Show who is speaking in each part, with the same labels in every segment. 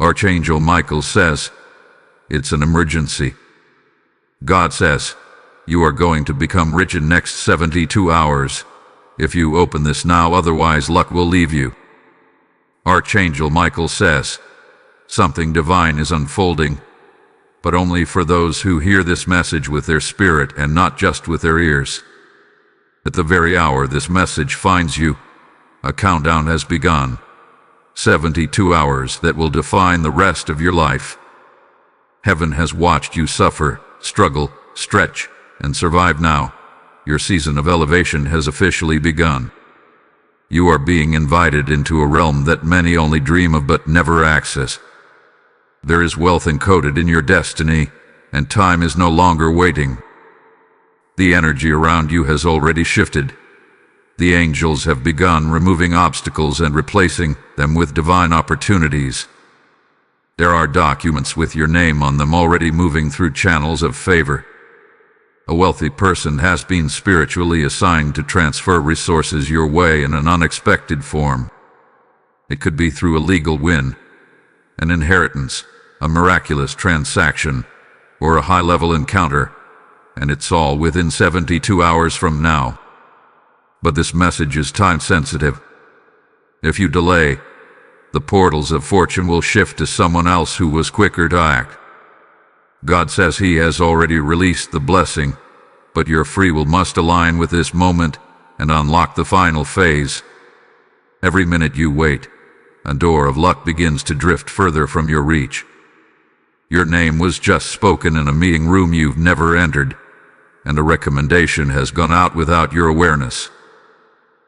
Speaker 1: Archangel Michael says, it's an emergency. God says, you are going to become rich in next 72 hours. If you open this now, otherwise luck will leave you. Archangel Michael says, something divine is unfolding, but only for those who hear this message with their spirit and not just with their ears. At the very hour this message finds you, a countdown has begun. 72 hours that will define the rest of your life. Heaven has watched you suffer, struggle, stretch, and survive now. Your season of elevation has officially begun. You are being invited into a realm that many only dream of but never access. There is wealth encoded in your destiny, and time is no longer waiting. The energy around you has already shifted. The angels have begun removing obstacles and replacing them with divine opportunities. There are documents with your name on them already moving through channels of favor. A wealthy person has been spiritually assigned to transfer resources your way in an unexpected form. It could be through a legal win, an inheritance, a miraculous transaction, or a high-level encounter, and it's all within 72 hours from now. But this message is time-sensitive. If you delay, the portals of fortune will shift to someone else who was quicker to act. God says He has already released the blessing, but your free will must align with this moment and unlock the final phase. Every minute you wait, a door of luck begins to drift further from your reach. Your name was just spoken in a meeting room you've never entered, and a recommendation has gone out without your awareness.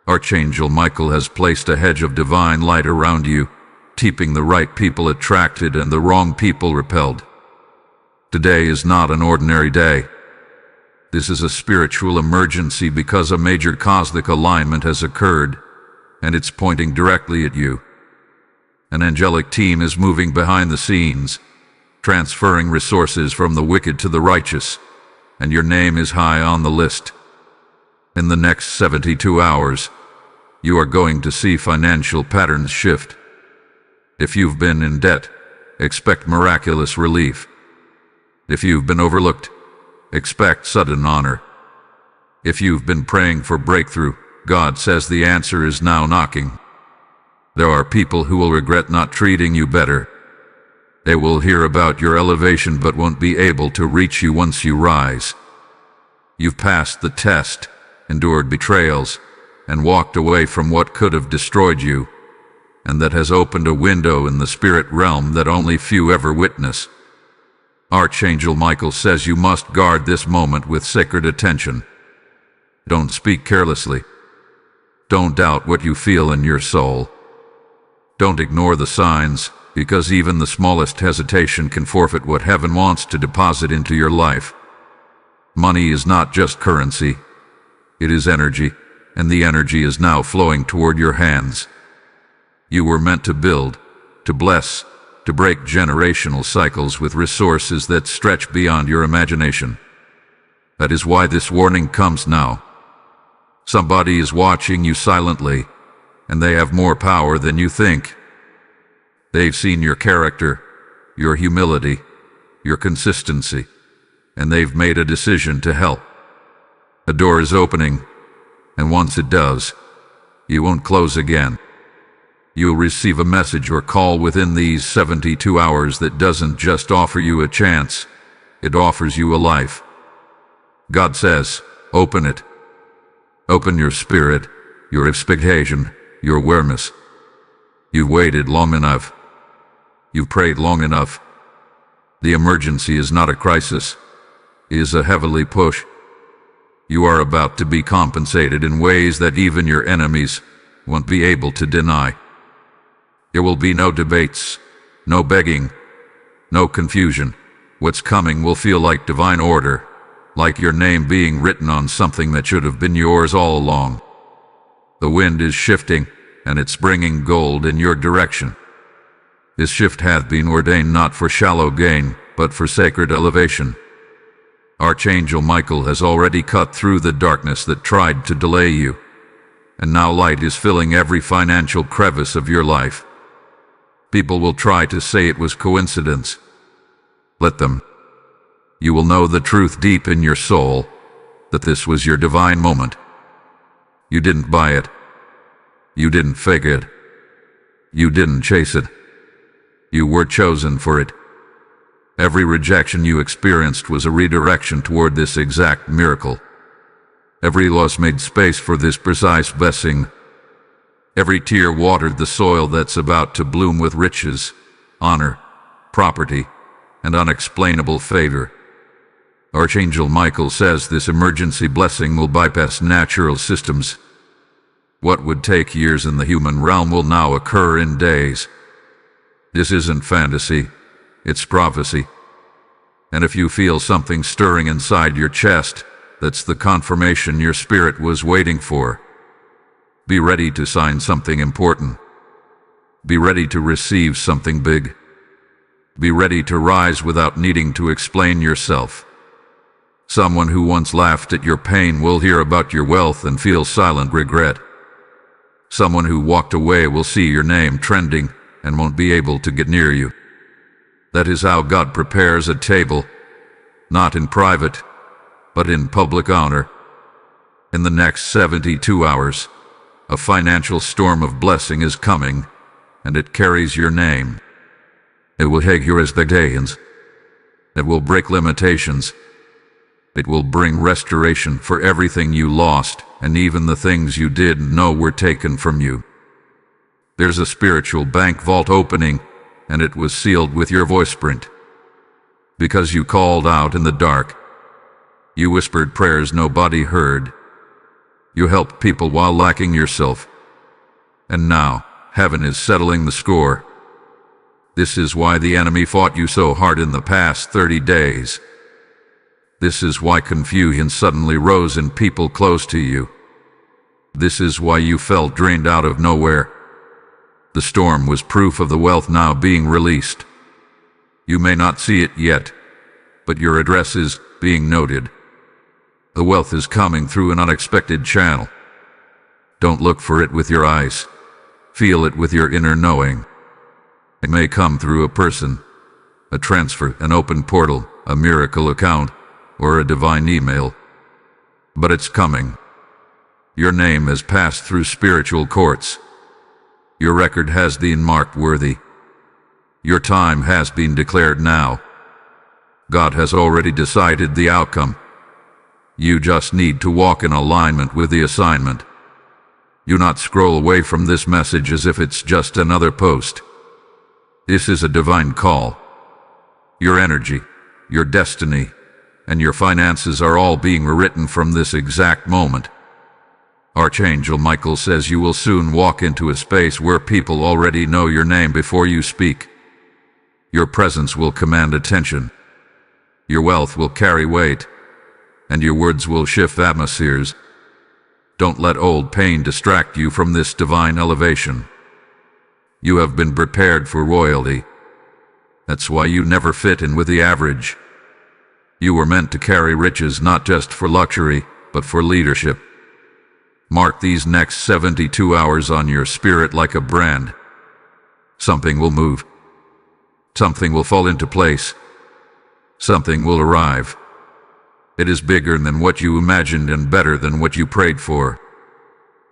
Speaker 1: Archangel Michael has placed a hedge of divine light around you, keeping the right people attracted and the wrong people repelled. Today is not an ordinary day. This is a spiritual emergency because a major cosmic alignment has occurred, and it's pointing directly at you. An angelic team is moving behind the scenes, transferring resources from the wicked to the righteous, and your name is high on the list. In the next 72 hours, you are going to see financial patterns shift. If you've been in debt, expect miraculous relief. If you've been overlooked, expect sudden honor. If you've been praying for breakthrough, God says the answer is now knocking. There are people who will regret not treating you better. They will hear about your elevation but won't be able to reach you once you rise. You've passed the test, endured betrayals, and walked away from what could have destroyed you, and that has opened a window in the spirit realm that only few ever witness. Archangel Michael says you must guard this moment with sacred attention. Don't speak carelessly. Don't doubt what you feel in your soul. Don't ignore the signs, because even the smallest hesitation can forfeit what heaven wants to deposit into your life. Money is not just currency. It is energy, and the energy is now flowing toward your hands. You were meant to build, to bless, to break generational cycles with resources that stretch beyond your imagination. That is why this warning comes now. Somebody is watching you silently, and they have more power than you think. They've seen your character, your humility, your consistency, and they've made a decision to help. A door is opening, and once it does, you won't close again. You'll receive a message or call within these 72 hours that doesn't just offer you a chance, it offers you a life. God says, open it. Open your spirit, your expectation, your awareness. You've waited long enough. You've prayed long enough. The emergency is not a crisis. It is a heavenly push. You are about to be compensated in ways that even your enemies won't be able to deny. There will be no debates, no begging, no confusion. What's coming will feel like divine order, like your name being written on something that should have been yours all along. The wind is shifting, and it's bringing gold in your direction. This shift hath been ordained not for shallow gain, but for sacred elevation. Archangel Michael has already cut through the darkness that tried to delay you, and now light is filling every financial crevice of your life. People will try to say it was coincidence. Let them. You will know the truth deep in your soul, that this was your divine moment. You didn't buy it. You didn't fake it. You didn't chase it. You were chosen for it. Every rejection you experienced was a redirection toward this exact miracle. Every loss made space for this precise blessing. Every tear watered the soil that's about to bloom with riches, honor, property, and unexplainable favor. Archangel Michael says this emergency blessing will bypass natural systems. What would take years in the human realm will now occur in days. This isn't fantasy, it's prophecy. And if you feel something stirring inside your chest, that's the confirmation your spirit was waiting for. Be ready to sign something important. Be ready to receive something big. Be ready to rise without needing to explain yourself. Someone who once laughed at your pain will hear about your wealth and feel silent regret. Someone who walked away will see your name trending and won't be able to get near you. That is how God prepares a table, not in private, but in public honor. In the next 72 hours, a financial storm of blessing is coming, and it carries your name. It will take you as the Danes. It will break limitations. It will bring restoration for everything you lost, and even the things you didn't know were taken from you. There's a spiritual bank vault opening, and it was sealed with your voice print. Because you called out in the dark. You whispered prayers nobody heard. You helped people while lacking yourself. And now, heaven is settling the score. This is why the enemy fought you so hard in the past 30 days. This is why confusion suddenly rose in people close to you. This is why you felt drained out of nowhere. The storm was proof of the wealth now being released. You may not see it yet, but your address is being noted. The wealth is coming through an unexpected channel. Don't look for it with your eyes. Feel it with your inner knowing. It may come through a person, a transfer, an open portal, a miracle account, or a divine email. But it's coming. Your name has passed through spiritual courts. Your record has been marked worthy. Your time has been declared now. God has already decided the outcome. You just need to walk in alignment with the assignment. Do not scroll away from this message as if it's just another post. This is a divine call. Your energy, your destiny, and your finances are all being rewritten from this exact moment. Archangel Michael says you will soon walk into a space where people already know your name before you speak. Your presence will command attention. Your wealth will carry weight, and your words will shift atmospheres. Don't let old pain distract you from this divine elevation. You have been prepared for royalty. That's why you never fit in with the average. You were meant to carry riches not just for luxury, but for leadership. Mark these next 72 hours on your spirit like a brand. Something will move. Something will fall into place. Something will arrive. It is bigger than what you imagined and better than what you prayed for.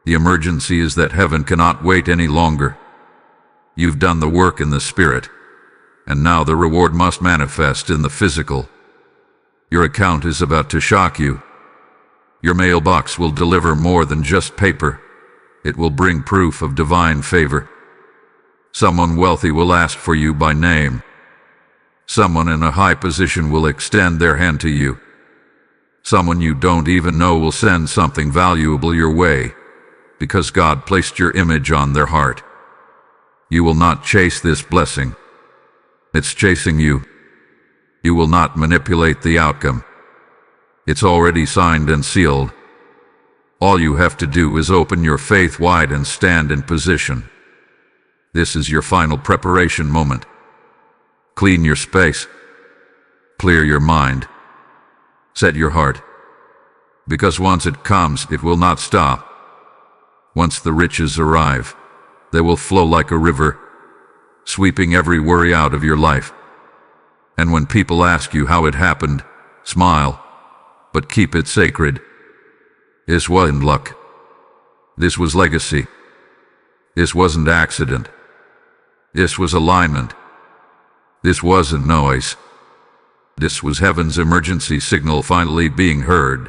Speaker 1: The emergency is that heaven cannot wait any longer. You've done the work in the spirit, and now the reward must manifest in the physical. Your account is about to shock you. Your mailbox will deliver more than just paper. It will bring proof of divine favor. Someone wealthy will ask for you by name. Someone in a high position will extend their hand to you. Someone you don't even know will send something valuable your way, because God placed your image on their heart. You will not chase this blessing. It's chasing you. You will not manipulate the outcome. It's already signed and sealed. All you have to do is open your faith wide and stand in position. This is your final preparation moment. Clean your space. Clear your mind. Set your heart. Because once it comes, it will not stop. Once the riches arrive, they will flow like a river. sweeping every worry out of your life. And when people ask you how it happened, smile, but keep it sacred. This wasn't luck. This was legacy. This wasn't accident. This was alignment. This wasn't noise. This was heaven's emergency signal finally being heard.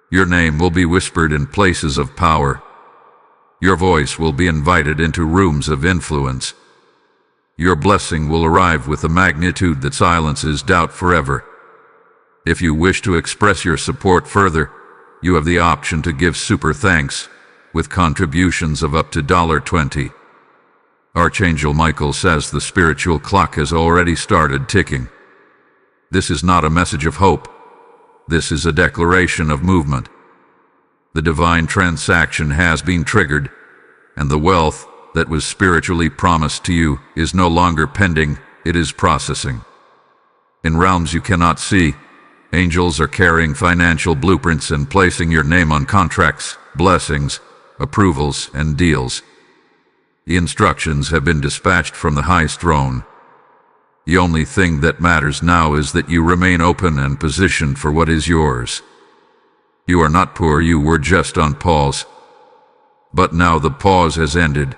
Speaker 1: Your name will be whispered in places of power. Your voice will be invited into rooms of influence. Your blessing will arrive with a magnitude that silences doubt forever. If you wish to express your support further, you have the option to give super thanks with contributions of up to $20. Archangel Michael says the spiritual clock has already started ticking. This is not a message of hope. This is a declaration of movement. The divine transaction has been triggered, and the wealth that was spiritually promised to you is no longer pending, it is processing. In realms you cannot see, angels are carrying financial blueprints and placing your name on contracts, blessings, approvals, and deals. The instructions have been dispatched from the highest throne. The only thing that matters now is that you remain open and positioned for what is yours. You are not poor, you were just on pause. But now the pause has ended.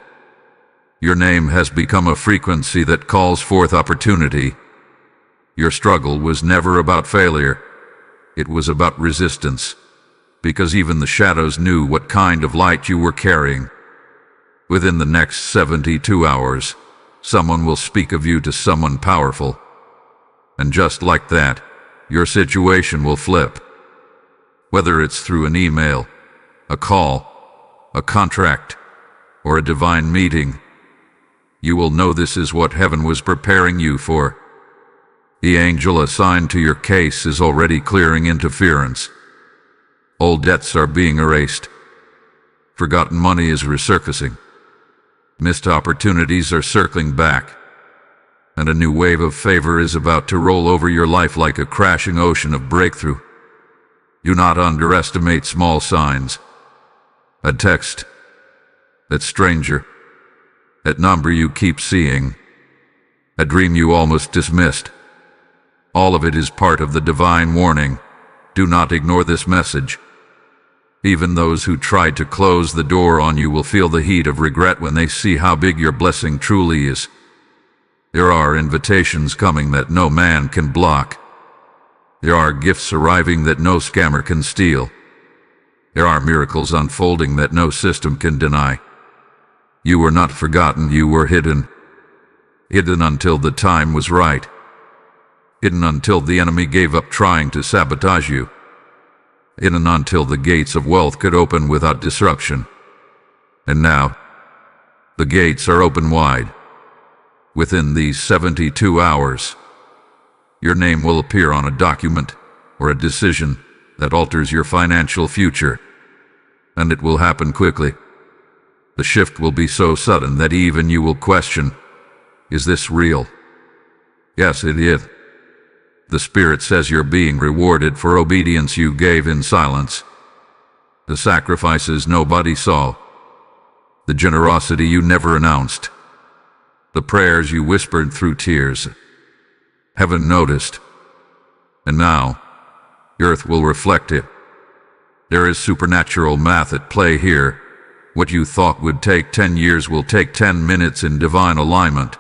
Speaker 1: Your name has become a frequency that calls forth opportunity. Your struggle was never about failure. It was about resistance, because even the shadows knew what kind of light you were carrying. Within the next 72 hours, someone will speak of you to someone powerful. And just like that, your situation will flip. Whether it's through an email, a call, a contract, or a divine meeting, you will know this is what heaven was preparing you for. The angel assigned to your case is already clearing interference. Old debts are being erased. Forgotten money is resurfacing. Missed opportunities are circling back. And a new wave of favor is about to roll over your life like a crashing ocean of breakthrough. Do not underestimate small signs. A text. That stranger. That number you keep seeing. A dream you almost dismissed. All of it is part of the divine warning. Do not ignore this message. Even those who tried to close the door on you will feel the heat of regret when they see how big your blessing truly is. There are invitations coming that no man can block. There are gifts arriving that no scammer can steal. There are miracles unfolding that no system can deny. You were not forgotten, you were hidden. Hidden until the time was right. Hidden until the enemy gave up trying to sabotage you. Hidden until the gates of wealth could open without disruption. And now, the gates are open wide. Within these 72 hours, your name will appear on a document or a decision that alters your financial future. And it will happen quickly. The shift will be so sudden that even you will question, is this real? Yes, it is. The Spirit says you're being rewarded for obedience you gave in silence. The sacrifices nobody saw. The generosity you never announced. The prayers you whispered through tears. Heaven noticed. And now, earth will reflect it. There is supernatural math at play here. What you thought would take 10 years will take 10 minutes in divine alignment.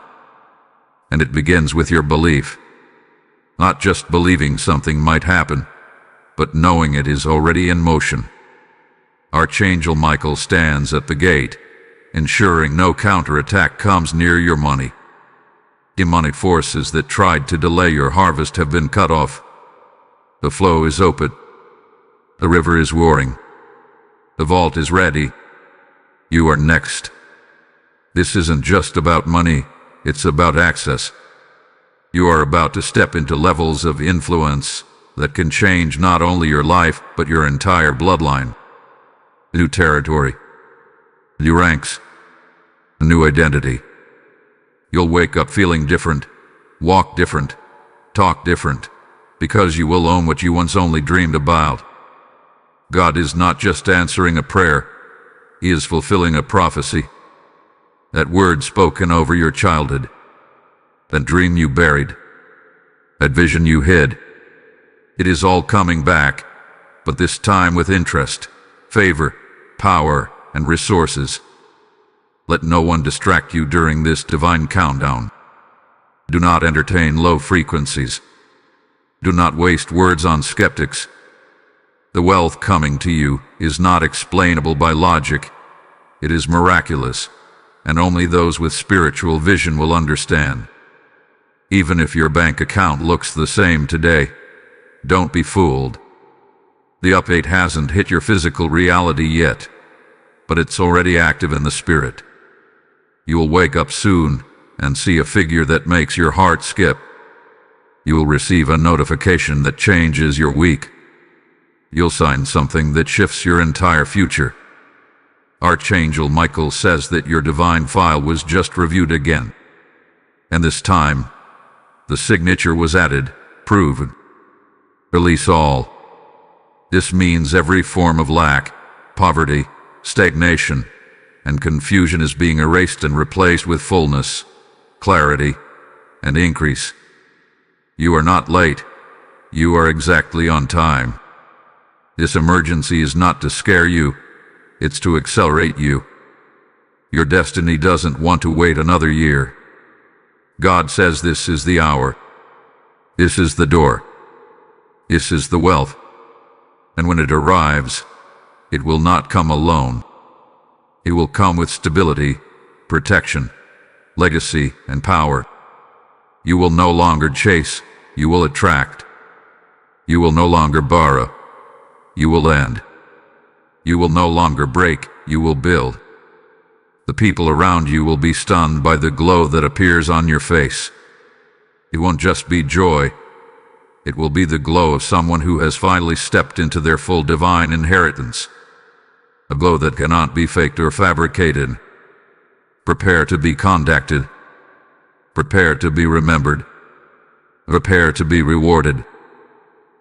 Speaker 1: And it begins with your belief. Not just believing something might happen, but knowing it is already in motion. Archangel Michael stands at the gate, ensuring no counterattack comes near your money. Demonic forces that tried to delay your harvest have been cut off. The flow is open. The river is roaring. The vault is ready. You are next. This isn't just about money, it's about access. You are about to step into levels of influence that can change not only your life, but your entire bloodline. New territory, new ranks, a new identity. You'll wake up feeling different, walk different, talk different, because you will own what you once only dreamed about. God is not just answering a prayer, He is fulfilling a prophecy. that word spoken over your childhood, that dream you buried, that vision you hid. It is all coming back, but this time with interest, favor, power, and resources. Let no one distract you during this divine countdown. Do not entertain low frequencies. Do not waste words on skeptics. The wealth coming to you is not explainable by logic. It is miraculous, and only those with spiritual vision will understand. Even if your bank account looks the same today, don't be fooled. The update hasn't hit your physical reality yet, but it's already active in the spirit. You will wake up soon and see a figure that makes your heart skip. You will receive a notification that changes your week. You'll sign something that shifts your entire future. Archangel Michael says that your divine file was just reviewed again. And this time, the signature was added, proven. Release all. This means every form of lack, poverty, stagnation, and confusion is being erased and replaced with fullness, clarity, and increase. You are not late. You are exactly on time. This emergency is not to scare you, it's to accelerate you. Your destiny doesn't want to wait another year. God says this is the hour. This is the door. This is the wealth. And when it arrives, it will not come alone. It will come with stability, protection, legacy, and power. You will no longer chase, you will attract. You will no longer borrow, you will lend. You will no longer break, you will build. The people around you will be stunned by the glow that appears on your face. It won't just be joy. It will be the glow of someone who has finally stepped into their full divine inheritance. A glow that cannot be faked or fabricated. Prepare to be contacted. Prepare to be remembered. Prepare to be rewarded.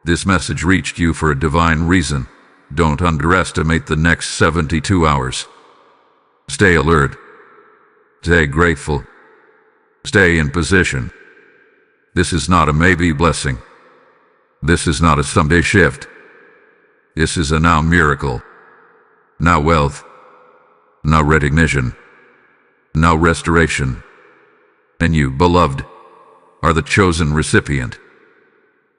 Speaker 1: This message reached you for a divine reason. Don't underestimate the next 72 hours. Stay alert. Stay grateful. Stay in position. This is not a maybe blessing. This is not a someday shift. This is a now miracle. Now wealth. Now recognition. Now restoration. And you, beloved, are the chosen recipient.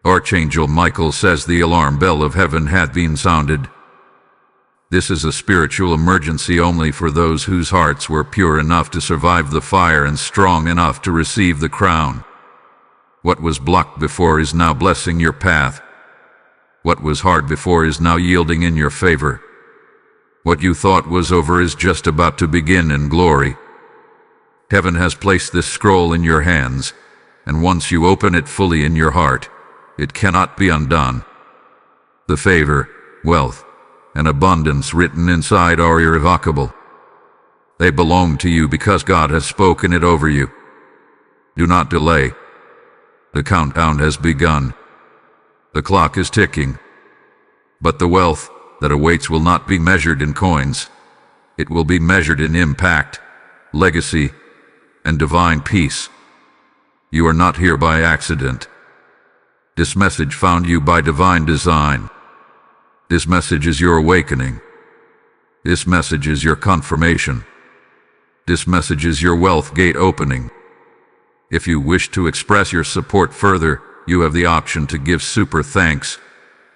Speaker 1: Archangel Michael says the alarm bell of heaven hath been sounded. This is a spiritual emergency only for those whose hearts were pure enough to survive the fire and strong enough to receive the crown. What was blocked before is now blessing your path. What was hard before is now yielding in your favor. What you thought was over is just about to begin in glory. Heaven has placed this scroll in your hands, and once you open it fully in your heart, it cannot be undone. The favor, wealth, and abundance written inside are irrevocable. They belong to you because God has spoken it over you. Do not delay. The countdown has begun. The clock is ticking. But the wealth that awaits will not be measured in coins. It will be measured in impact, legacy, and divine peace. You are not here by accident. This message found you by divine design. This message is your awakening. This message is your confirmation. This message is your wealth gate opening. If you wish to express your support further, you have the option to give super thanks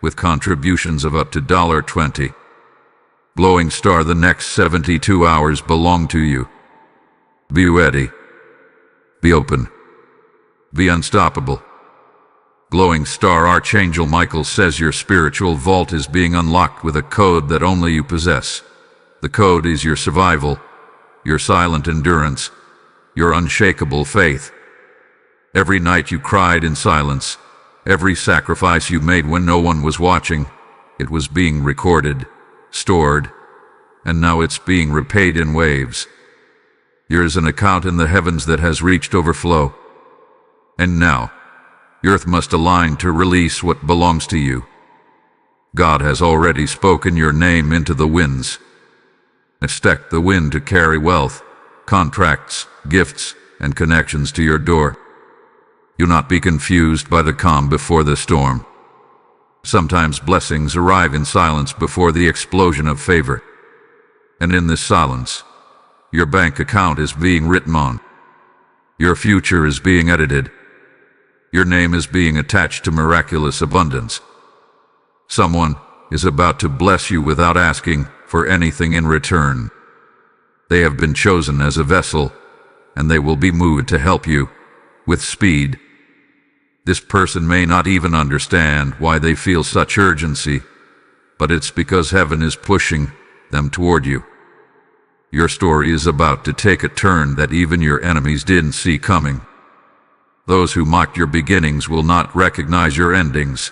Speaker 1: with contributions of up to $20. Glowing Star, the next 72 hours belong to you. Be ready. Be open. Be unstoppable. Glowing Star, Archangel Michael says your spiritual vault is being unlocked with a code that only you possess. The code is your survival, your silent endurance, your unshakable faith. Every night you cried in silence, every sacrifice you made when no one was watching, it was being recorded, stored, and now it's being repaid in waves. There is an account in the heavens that has reached overflow. And now, the earth must align to release what belongs to you. God has already spoken your name into the winds. Expect the wind to carry wealth, contracts, gifts, and connections to your door. Do not be confused by the calm before the storm. Sometimes blessings arrive in silence before the explosion of favor. And in this silence, your bank account is being written on. Your future is being edited. Your name is being attached to miraculous abundance. Someone is about to bless you without asking for anything in return. They have been chosen as a vessel, and they will be moved to help you with speed. This person may not even understand why they feel such urgency, but it's because heaven is pushing them toward you. Your story is about to take a turn that even your enemies didn't see coming. Those who mocked your beginnings will not recognize your endings.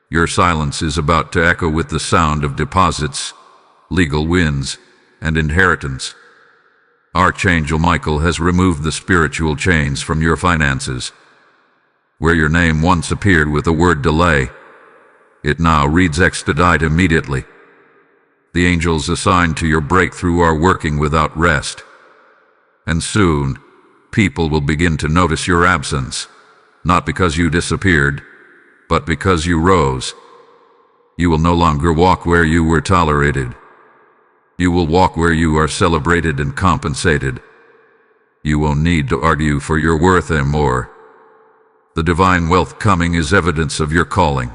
Speaker 1: Your silence is about to echo with the sound of deposits, legal wins, and inheritance. Archangel Michael has removed the spiritual chains from your finances. Where your name once appeared with the word delay, it now reads expedite immediately. The angels assigned to your breakthrough are working without rest. And soon, people will begin to notice your absence, not because you disappeared, but because you rose. You will no longer walk where you were tolerated. You will walk where you are celebrated and compensated. You won't need to argue for your worth anymore. The divine wealth coming is evidence of your calling.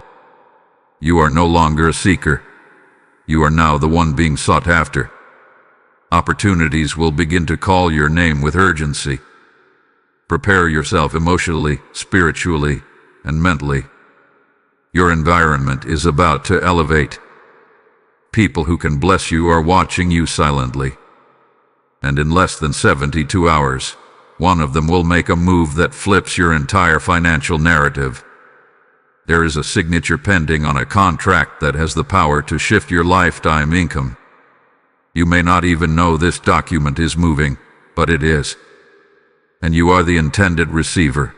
Speaker 1: You are no longer a seeker. You are now the one being sought after. Opportunities will begin to call your name with urgency. Prepare yourself emotionally, spiritually, and mentally. Your environment is about to elevate. People who can bless you are watching you silently. And in less than 72 hours, one of them will make a move that flips your entire financial narrative. There is a signature pending on a contract that has the power to shift your lifetime income. You may not even know this document is moving, but it is. And you are the intended receiver.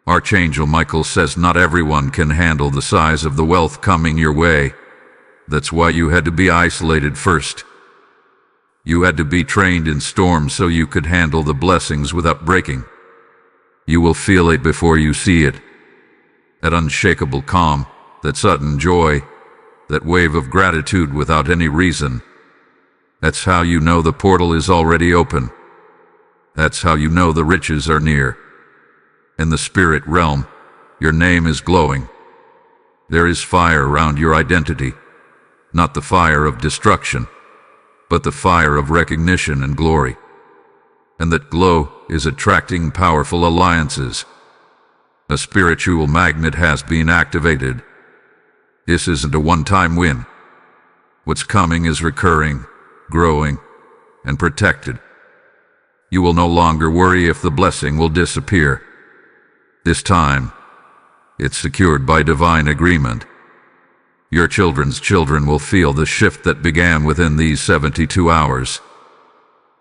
Speaker 1: Archangel Michael says not everyone can handle the size of the wealth coming your way. That's why you had to be isolated first. You had to be trained in storms so you could handle the blessings without breaking. You will feel it before you see it. That unshakable calm, that sudden joy, that wave of gratitude without any reason. That's how you know the portal is already open. That's how you know the riches are near. In the spirit realm, your name is glowing. There is fire around your identity, not the fire of destruction, but the fire of recognition and glory. And that glow is attracting powerful alliances. A spiritual magnet has been activated. This isn't a one-time win. What's coming is recurring, growing, and protected. You will no longer worry if the blessing will disappear. This time, it's secured by divine agreement. Your children's children will feel the shift that began within these 72 hours.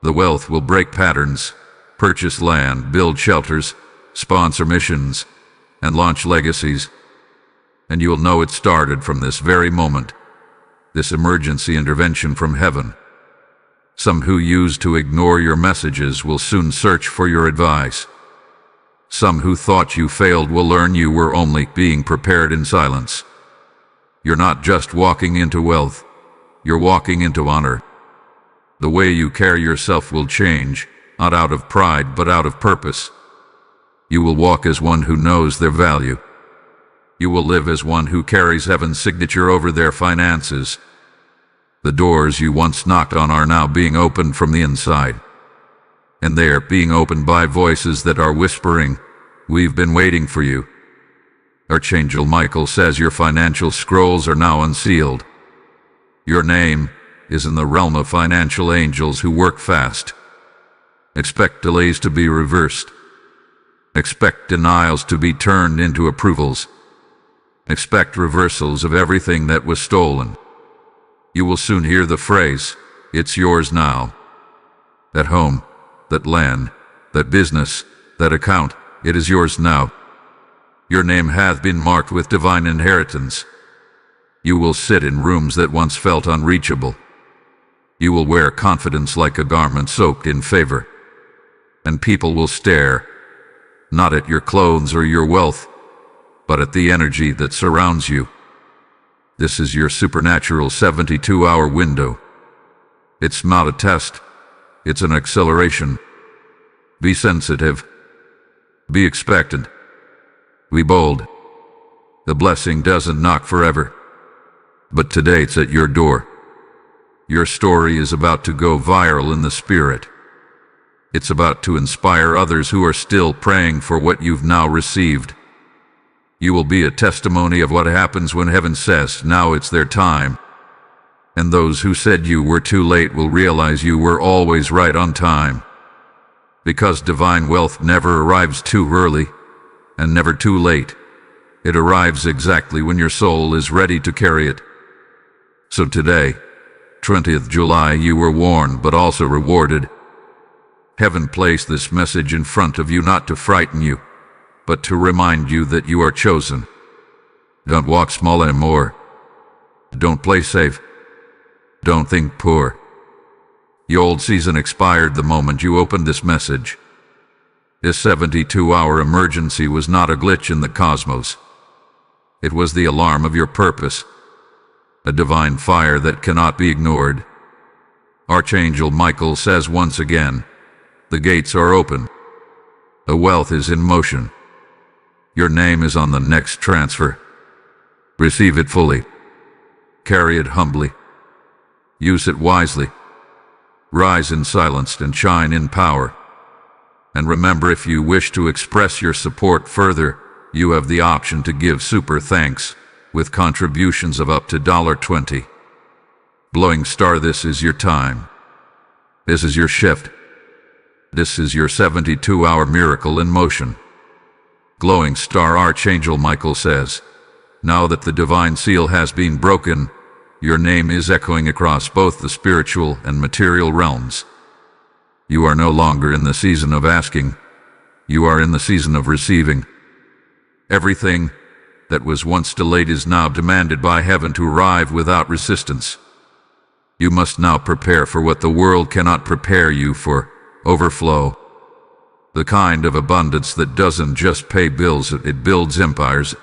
Speaker 1: The wealth will break patterns, purchase land, build shelters, sponsor missions, and launch legacies. And you will know it started from this very moment, this emergency intervention from heaven. Some who used to ignore your messages will soon search for your advice. Some who thought you failed will learn you were only being prepared in silence. You're not just walking into wealth, you're walking into honor. The way you carry yourself will change, not out of pride but out of purpose. You will walk as one who knows their value. You will live as one who carries heaven's signature over their finances. The doors you once knocked on are now being opened from the inside. And they are being opened by voices that are whispering, "We've been waiting for you." Archangel Michael says your financial scrolls are now unsealed. Your name is in the realm of financial angels who work fast. Expect delays to be reversed. Expect denials to be turned into approvals. Expect reversals of everything that was stolen. You will soon hear the phrase, "It's yours now." That home, that land, that business, that account, it is yours now. Your name hath been marked with divine inheritance. You will sit in rooms that once felt unreachable. You will wear confidence like a garment soaked in favor, and people will stare, not at your clothes or your wealth, but at the energy that surrounds you. This is your supernatural 72-hour window. It's not a test, it's an acceleration. Be sensitive. Be expectant. Be bold. The blessing doesn't knock forever, but today it's at your door. Your story is about to go viral in the spirit. It's about to inspire others who are still praying for what you've now received. You will be a testimony of what happens when heaven says, now it's their time. And those who said you were too late will realize you were always right on time. Because divine wealth never arrives too early, and never too late. It arrives exactly when your soul is ready to carry it. So today, 20th July, you were warned but also rewarded. Heaven placed this message in front of you not to frighten you, but to remind you that you are chosen. Don't walk small anymore. Don't play safe. Don't think poor. The old season expired the moment you opened this message. This 72-hour emergency was not a glitch in the cosmos. It was the alarm of your purpose, a divine fire that cannot be ignored. Archangel Michael says once again, the gates are open. The wealth is in motion. Your name is on the next transfer. Receive it fully. Carry it humbly. Use it wisely. Rise in silence and shine in power. And remember, if you wish to express your support further, you have the option to give super thanks with contributions of up to $20. Blowing Star, this is your time. This is your shift. This is your 72-hour miracle in motion. Glowing Star, Archangel Michael says, now that the divine seal has been broken, your name is echoing across both the spiritual and material realms. You are no longer in the season of asking. You are in the season of receiving. Everything that was once delayed is now demanded by heaven to arrive without resistance. You must now prepare for what the world cannot prepare you for: overflow. The kind of abundance that doesn't just pay bills, it builds empires.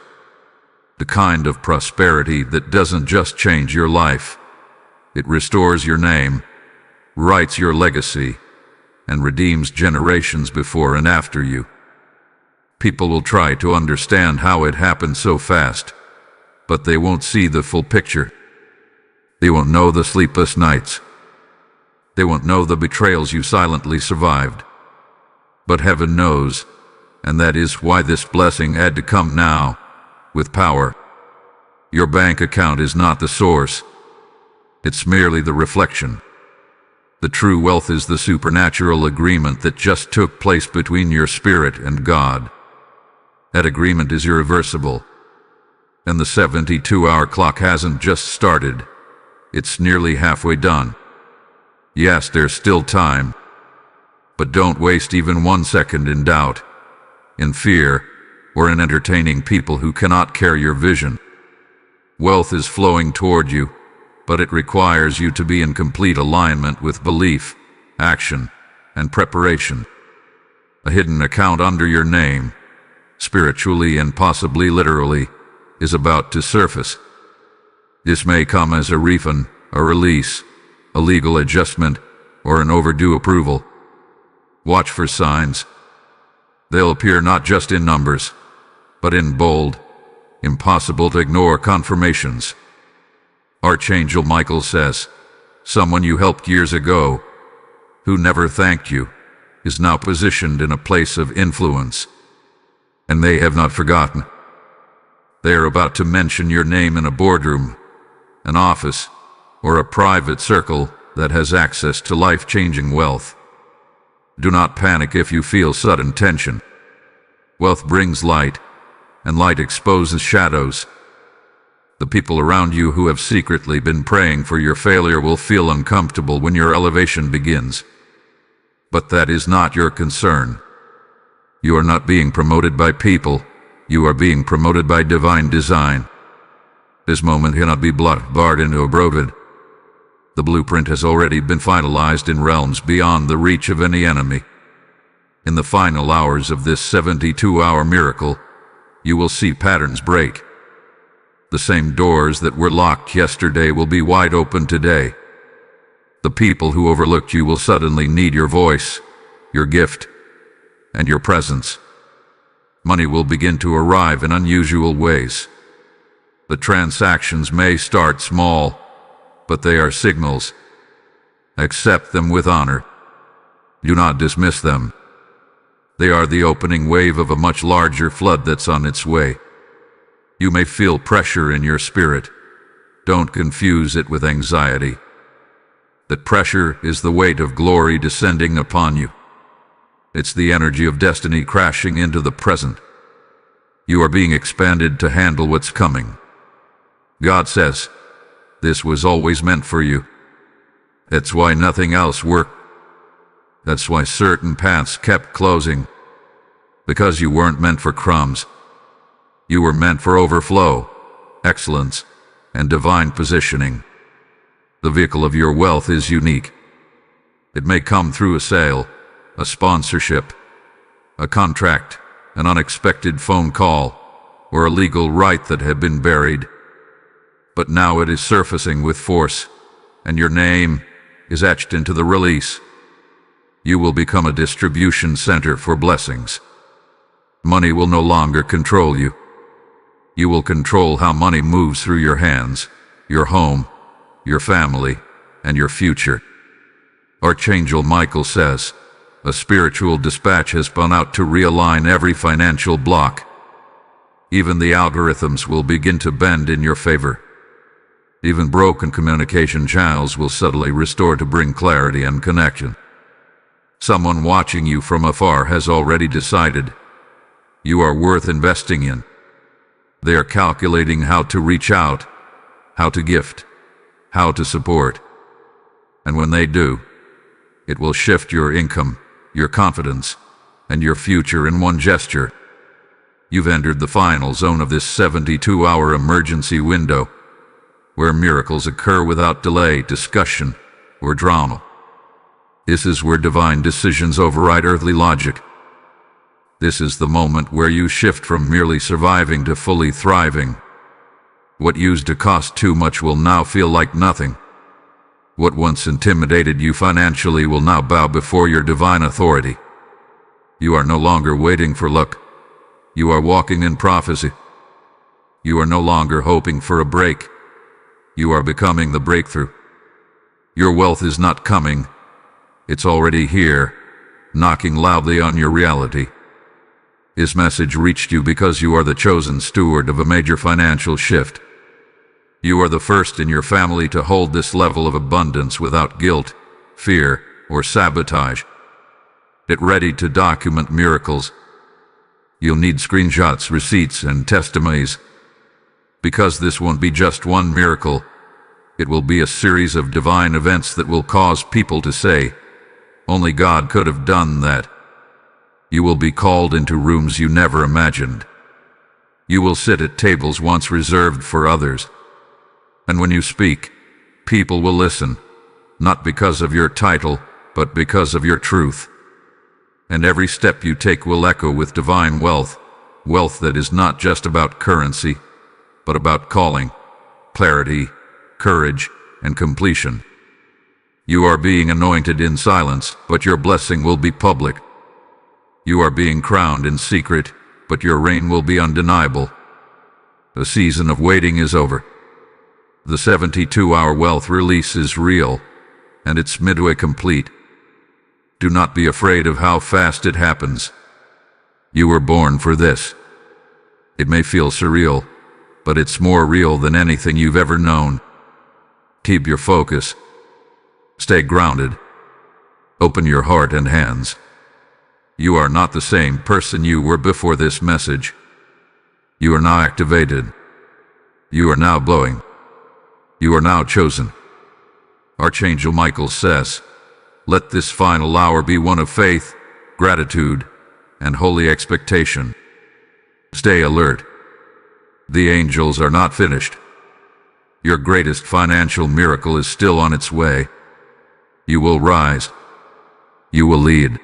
Speaker 1: The kind of prosperity that doesn't just change your life, it restores your name, writes your legacy, and redeems generations before and after you. People will try to understand how it happened so fast, but they won't see the full picture. They won't know the sleepless nights. They won't know the betrayals you silently survived. But heaven knows, and that is why this blessing had to come now, with power. Your bank account is not the source. It's merely the reflection. The true wealth is the supernatural agreement that just took place between your spirit and God. That agreement is irreversible. And the 72-hour clock hasn't just started. It's nearly halfway done. Yes, there's still time. But don't waste even 1 second in doubt, in fear, or in entertaining people who cannot carry your vision. Wealth is flowing toward you, but it requires you to be in complete alignment with belief, action, and preparation. A hidden account under your name, spiritually and possibly literally, is about to surface. This may come as a refund, a release, a legal adjustment, or an overdue approval. Watch for signs. They'll appear not just in numbers, but in bold, impossible to ignore confirmations. Archangel Michael says, someone you helped years ago, who never thanked you, is now positioned in a place of influence. And they have not forgotten. They are about to mention your name in a boardroom, an office, or a private circle that has access to life-changing wealth. Do not panic if you feel sudden tension. Wealth brings light, and light exposes shadows. The people around you who have secretly been praying for your failure will feel uncomfortable when your elevation begins. But that is not your concern. You are not being promoted by people. You are being promoted by divine design. This moment cannot be barred into a brovid. The blueprint has already been finalized in realms beyond the reach of any enemy. In the final hours of this 72-hour miracle, you will see patterns break. The same doors that were locked yesterday will be wide open today. The people who overlooked you will suddenly need your voice, your gift, and your presence. Money will begin to arrive in unusual ways. The transactions may start small, but they are signals. Accept them with honor. Do not dismiss them. They are the opening wave of a much larger flood that's on its way. You may feel pressure in your spirit. Don't confuse it with anxiety. That pressure is the weight of glory descending upon you. It's the energy of destiny crashing into the present. You are being expanded to handle what's coming. God says, this was always meant for you. That's why nothing else worked. That's why certain paths kept closing. Because you weren't meant for crumbs. You were meant for overflow, excellence, and divine positioning. The vehicle of your wealth is unique. It may come through a sale, a sponsorship, a contract, an unexpected phone call, or a legal right that had been buried. But now it is surfacing with force, and your name is etched into the release. You will become a distribution center for blessings. Money will no longer control you. You will control how money moves through your hands, your home, your family, and your future. Archangel Michael says, a spiritual dispatch has gone out to realign every financial block. Even the algorithms will begin to bend in your favor. Even broken communication channels will subtly restore to bring clarity and connection. Someone watching you from afar has already decided you are worth investing in. They are calculating how to reach out, how to gift, how to support. And when they do, it will shift your income, your confidence, and your future in one gesture. You've entered the final zone of this 72-hour emergency window, where miracles occur without delay, discussion, or drama. This is where divine decisions override earthly logic. This is the moment where you shift from merely surviving to fully thriving. What used to cost too much will now feel like nothing. What once intimidated you financially will now bow before your divine authority. You are no longer waiting for luck. You are walking in prophecy. You are no longer hoping for a break. You are becoming the breakthrough. Your wealth is not coming. It's already here, knocking loudly on your reality. This message reached you because you are the chosen steward of a major financial shift. You are the first in your family to hold this level of abundance without guilt, fear, or sabotage. Get ready to document miracles. You'll need screenshots, receipts, and testimonies. Because this won't be just one miracle, it will be a series of divine events that will cause people to say, only God could have done that. You will be called into rooms you never imagined. You will sit at tables once reserved for others. And when you speak, people will listen, not because of your title, but because of your truth. And every step you take will echo with divine wealth, wealth that is not just about currency, but about calling, clarity, courage, and completion. You are being anointed in silence, but your blessing will be public. You are being crowned in secret, but your reign will be undeniable. The season of waiting is over. The 72-hour wealth release is real, and it's midway complete. Do not be afraid of how fast it happens. You were born for this. It may feel surreal, but it's more real than anything you've ever known. Keep your focus. Stay grounded. Open your heart and hands. You are not the same person you were before this message. You are now activated. You are now glowing. You are now chosen. Archangel Michael says, let this final hour be one of faith, gratitude, and holy expectation. Stay alert. The angels are not finished. Your greatest financial miracle is still on its way. You will rise. You will lead.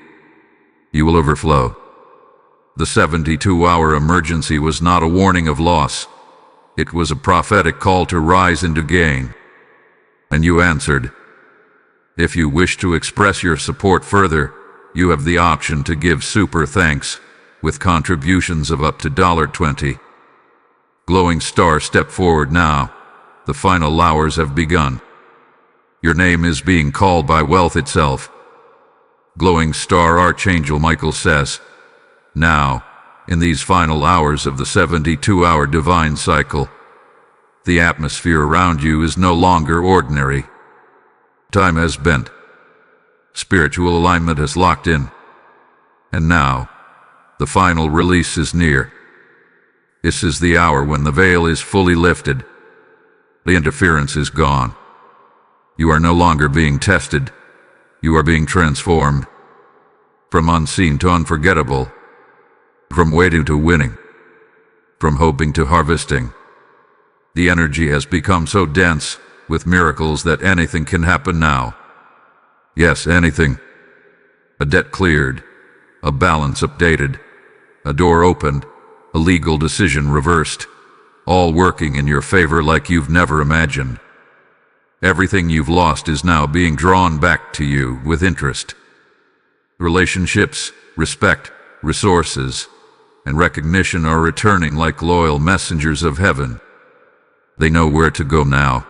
Speaker 1: You will overflow. The 72-hour emergency was not a warning of loss. It was a prophetic call to rise and to gain. And you answered. If you wish to express your support further, you have the option to give super thanks with contributions of up to $20. Glowing star, step forward now. The final hours have begun. Your name is being called by wealth itself. Glowing star, Archangel Michael says, now, in these final hours of the 72-hour divine cycle, the atmosphere around you is no longer ordinary. Time has bent. Spiritual alignment has locked in. And now, the final release is near. This is the hour when the veil is fully lifted. The interference is gone. You are no longer being tested. You are being transformed. From unseen to unforgettable. From waiting to winning. From hoping to harvesting. The energy has become so dense with miracles that anything can happen now. Yes, anything. A debt cleared. A balance updated. A door opened. A legal decision reversed. All working in your favor like you've never imagined. Everything you've lost is now being drawn back to you with interest. Relationships, respect, resources, and recognition are returning like loyal messengers of heaven. They know where to go now.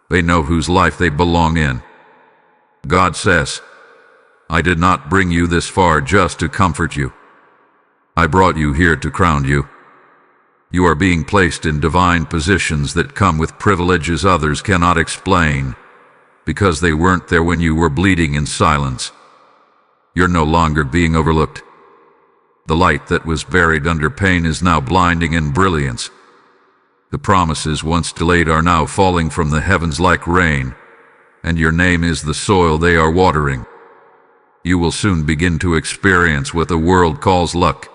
Speaker 1: They know whose life they belong in. God says, I did not bring you this far just to comfort you. I brought you here to crown you. You are being placed in divine positions that come with privileges others cannot explain, because they weren't there when you were bleeding in silence. You're no longer being overlooked. The light that was buried under pain is now blinding in brilliance. The promises once delayed are now falling from the heavens like rain, and your name is the soil they are watering. You will soon begin to experience what the world calls luck,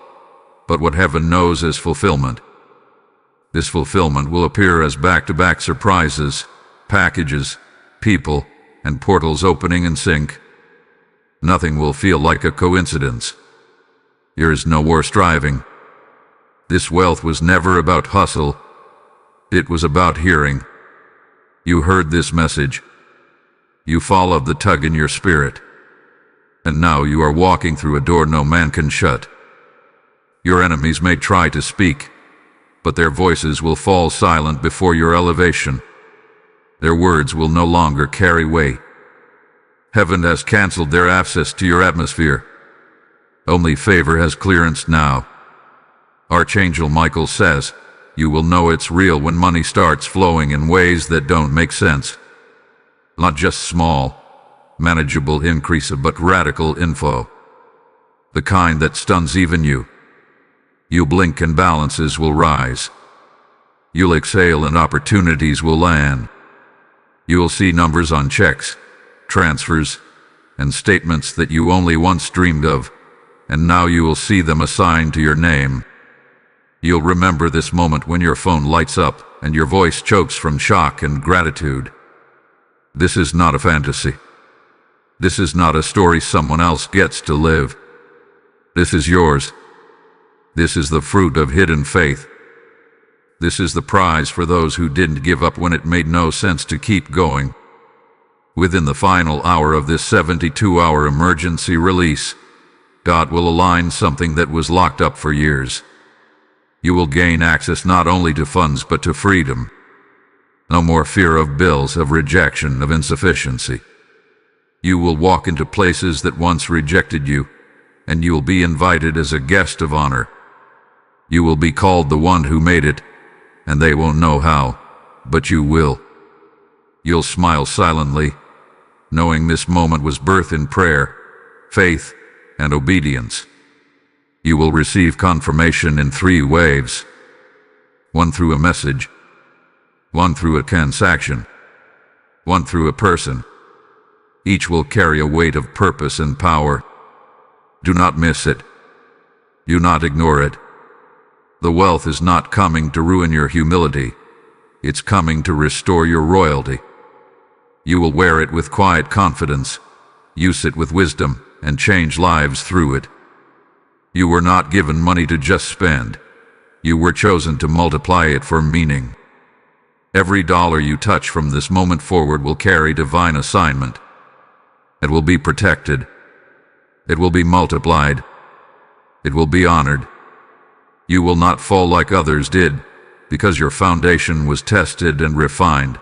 Speaker 1: but what heaven knows as fulfillment. This fulfillment will appear as back-to-back surprises, packages, people, and portals opening in sync. Nothing will feel like a coincidence. There is no more striving. This wealth was never about hustle. It was about hearing. You heard this message. You followed the tug in your spirit. And now you are walking through a door no man can shut. Your enemies may try to speak, but their voices will fall silent before your elevation. Their words will no longer carry weight. Heaven has canceled their access to your atmosphere. Only favor has clearance now. Archangel Michael says, you will know it's real when money starts flowing in ways that don't make sense. Not just small, manageable increase, but radical inflow. The kind that stuns even you. You blink and balances will rise. You'll exhale and opportunities will land. You'll see numbers on checks, transfers, and statements that you only once dreamed of, and now you will see them assigned to your name. You'll remember this moment when your phone lights up and your voice chokes from shock and gratitude. This is not a fantasy. This is not a story someone else gets to live. This is yours. This is the fruit of hidden faith. This is the prize for those who didn't give up when it made no sense to keep going. Within the final hour of this 72-hour emergency release, God will align something that was locked up for years. You will gain access not only to funds but to freedom. No more fear of bills, of rejection, of insufficiency. You will walk into places that once rejected you, and you will be invited as a guest of honor. You will be called the one who made it, and they won't know how, but you will. You'll smile silently, knowing this moment was birthed in prayer, faith, and obedience. You will receive confirmation in 3 waves. 1 through a message, 1 through a transaction, 1 through a person. Each will carry a weight of purpose and power. Do not miss it. Do not ignore it. The wealth is not coming to ruin your humility. It's coming to restore your royalty. You will wear it with quiet confidence, use it with wisdom, and change lives through it. You were not given money to just spend. You were chosen to multiply it for meaning. Every dollar you touch from this moment forward will carry divine assignment. It will be protected. It will be multiplied. It will be honored. You will not fall like others did, because your foundation was tested and refined.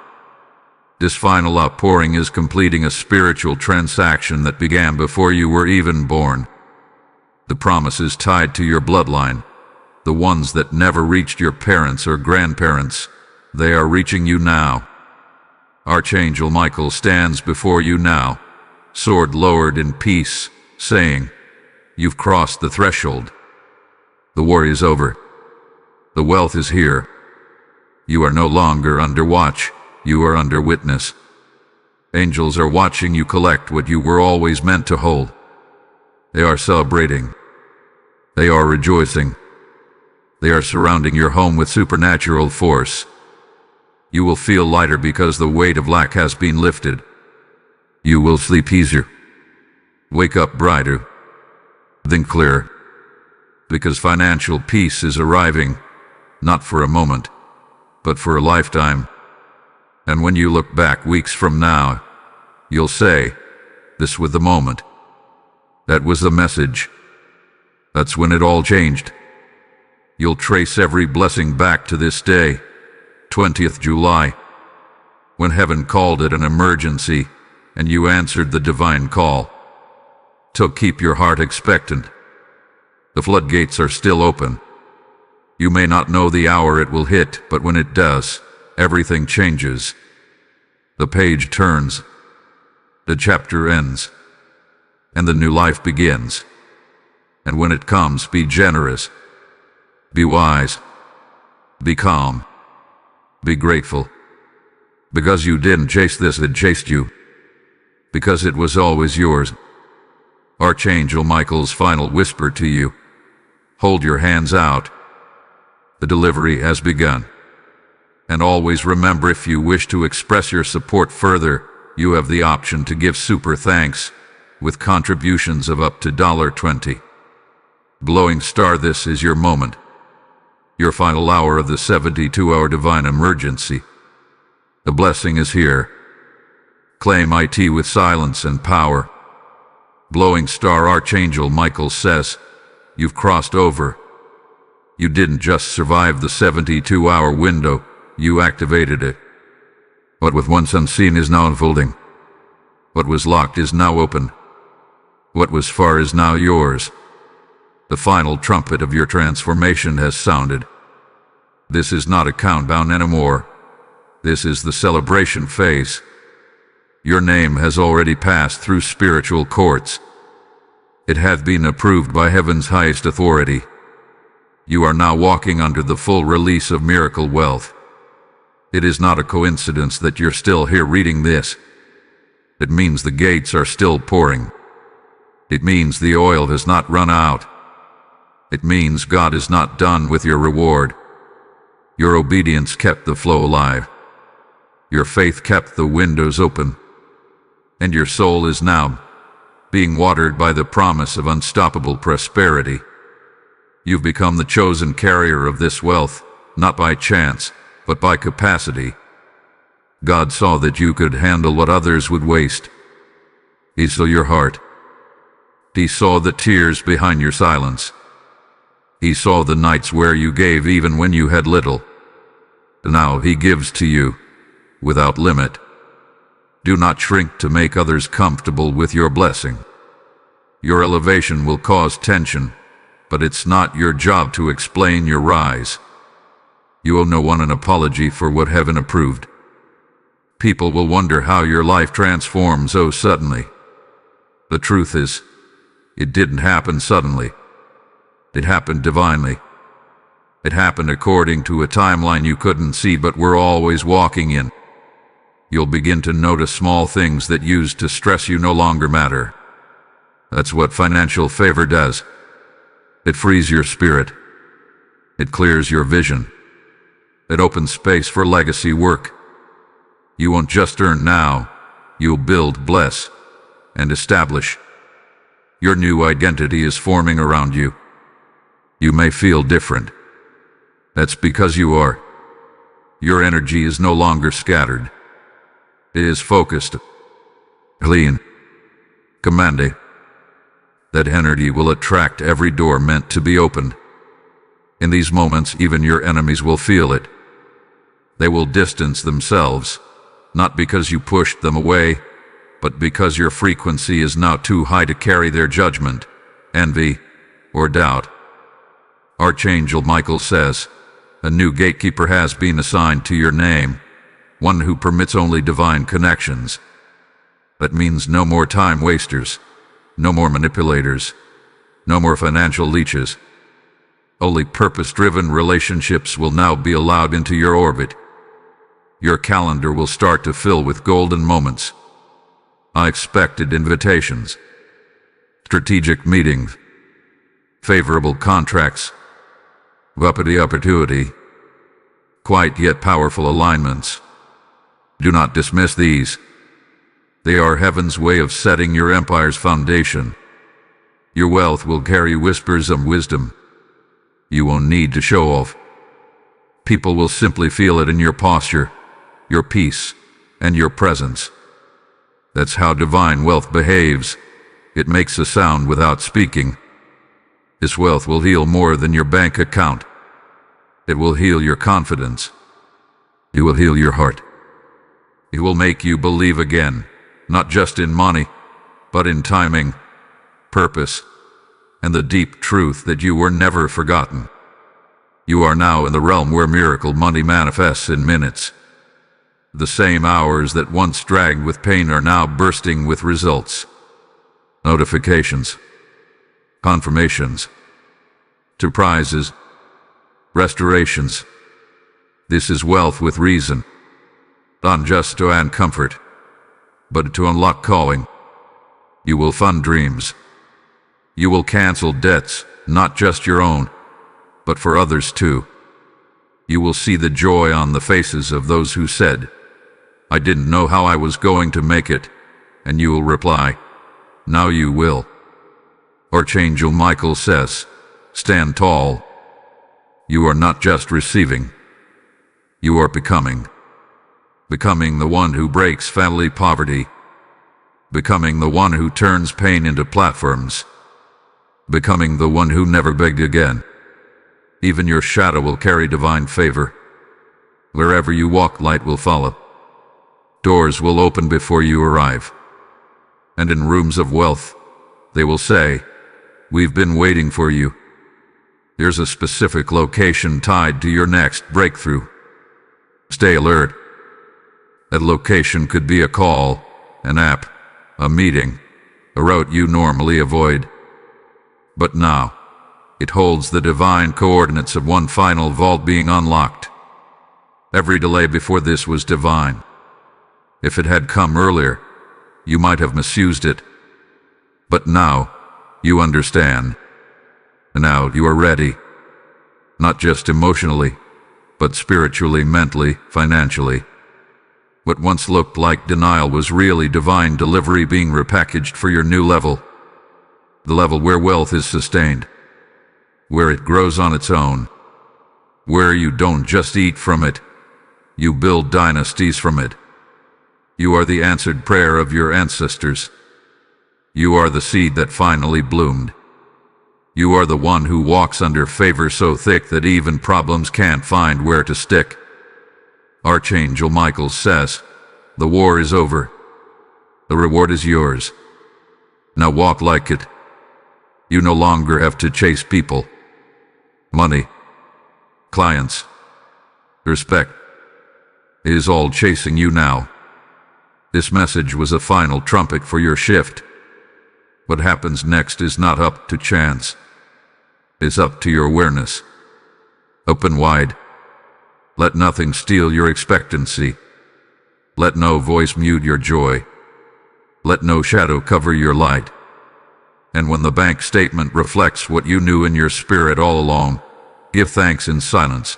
Speaker 1: This final outpouring is completing a spiritual transaction that began before you were even born. The promises tied to your bloodline, the ones that never reached your parents or grandparents, they are reaching you now. Archangel Michael stands before you now, sword lowered in peace, saying, "You've crossed the threshold. The war is over. The wealth is here. You are no longer under watch, you are under witness. Angels are watching you collect what you were always meant to hold. They are celebrating. They are rejoicing. They are surrounding your home with supernatural force. You will feel lighter because the weight of lack has been lifted. You will sleep easier. Wake up brighter. Think clearer. Because financial peace is arriving, not for a moment, but for a lifetime. And when you look back weeks from now, you'll say, this was the moment. That was the message. That's when it all changed. You'll trace every blessing back to this day, 20th July, when heaven called it an emergency, and you answered the divine call. So keep your heart expectant. The floodgates are still open. You may not know the hour it will hit, but when it does, everything changes. The page turns. The chapter ends. And the new life begins. And when it comes, be generous. Be wise. Be calm. Be grateful. Because you didn't chase this, it chased you. Because it was always yours. Archangel Michael's final whisper to you. Hold your hands out. The delivery has begun. And always remember, if you wish to express your support further, you have the option to give super thanks with contributions of up to $20. Glowing Star, this is your moment. Your final hour of the 72-hour divine emergency. The blessing is here. Claim it with silence and power. Glowing Star, Archangel Michael says, you've crossed over. You didn't just survive the 72-hour window, you activated it. What was once unseen is now unfolding. What was locked is now open. What was far is now yours. The final trumpet of your transformation has sounded. This is not a countdown anymore. This is the celebration phase. Your name has already passed through spiritual courts. It hath been approved by heaven's highest authority. You are now walking under the full release of miracle wealth. It is not a coincidence that you're still here reading this. It means the gates are still pouring. It means the oil has not run out. It means God is not done with your reward. Your obedience kept the flow alive. Your faith kept the windows open. And your soul is now being watered by the promise of unstoppable prosperity. You've become the chosen carrier of this wealth, not by chance, but by capacity. God saw that you could handle what others would waste. He saw your heart. He saw the tears behind your silence. He saw the nights where you gave even when you had little. Now he gives to you, without limit. Do not shrink to make others comfortable with your blessing. Your elevation will cause tension, but it's not your job to explain your rise. You owe no one an apology for what heaven approved. People will wonder how your life transforms so suddenly. The truth is, it didn't happen suddenly. It happened divinely. It happened according to a timeline you couldn't see but were always walking in. You'll begin to notice small things that used to stress you no longer matter. That's what financial favor does. It frees your spirit. It clears your vision. It opens space for legacy work. You won't just earn now, you'll build, bless, and establish. Your new identity is forming around you. You may feel different. That's because you are. Your energy is no longer scattered. It is focused, clean, commanding. That energy will attract every door meant to be opened. In these moments, even your enemies will feel it. They will distance themselves, not because you pushed them away, but because your frequency is now too high to carry their judgment, envy, or doubt. Archangel Michael says, a new gatekeeper has been assigned to your name, one who permits only divine connections. That means no more time wasters, no more manipulators, no more financial leeches. Only purpose-driven relationships will now be allowed into your orbit. Your calendar will start to fill with golden moments, unexpected invitations, strategic meetings, favorable contracts, uppity opportunity, quiet yet powerful alignments. Do not dismiss these. They are heaven's way of setting your empire's foundation. Your wealth will carry whispers of wisdom. You won't need to show off. People will simply feel it in your posture, your peace, and your presence. That's how divine wealth behaves. It makes a sound without speaking. This wealth will heal more than your bank account. It will heal your confidence. It will heal your heart. It will make you believe again, not just in money, but in timing, purpose, and the deep truth that you were never forgotten. You are now in the realm where miracle money manifests in minutes. The same hours that once dragged with pain are now bursting with results. Notifications, confirmations, surprises, restorations. This is wealth with reason, not just to earn comfort, but to unlock calling. You will fund dreams. You will cancel debts, not just your own, but for others too. You will see the joy on the faces of those who said, I didn't know how I was going to make it, and you will reply, now you will. Archangel Michael says, stand tall. You are not just receiving. You are becoming. Becoming the one who breaks family poverty. Becoming the one who turns pain into platforms. Becoming the one who never begged again. Even your shadow will carry divine favor. Wherever you walk, light will follow. Doors will open before you arrive. And in rooms of wealth, they will say, we've been waiting for you. There's a specific location tied to your next breakthrough. Stay alert. That location could be a call, an app, a meeting, a route you normally avoid. But now, it holds the divine coordinates of one final vault being unlocked. Every delay before this was divine. If it had come earlier, you might have misused it. But now, you understand. Now you are ready. Not just emotionally, but spiritually, mentally, financially. What once looked like denial was really divine delivery being repackaged for your new level. The level where wealth is sustained. Where it grows on its own. Where you don't just eat from it. You build dynasties from it. You are the answered prayer of your ancestors. You are the seed that finally bloomed. You are the one who walks under favor so thick that even problems can't find where to stick. Archangel Michael says, the war is over. The reward is yours. Now walk like it. You no longer have to chase people, money, clients, respect. It is all chasing you now. This message was a final trumpet for your shift. What happens next is not up to chance. It's up to your awareness. Open wide. Let nothing steal your expectancy. Let no voice mute your joy. Let no shadow cover your light. And when the bank statement reflects what you knew in your spirit all along, give thanks in silence.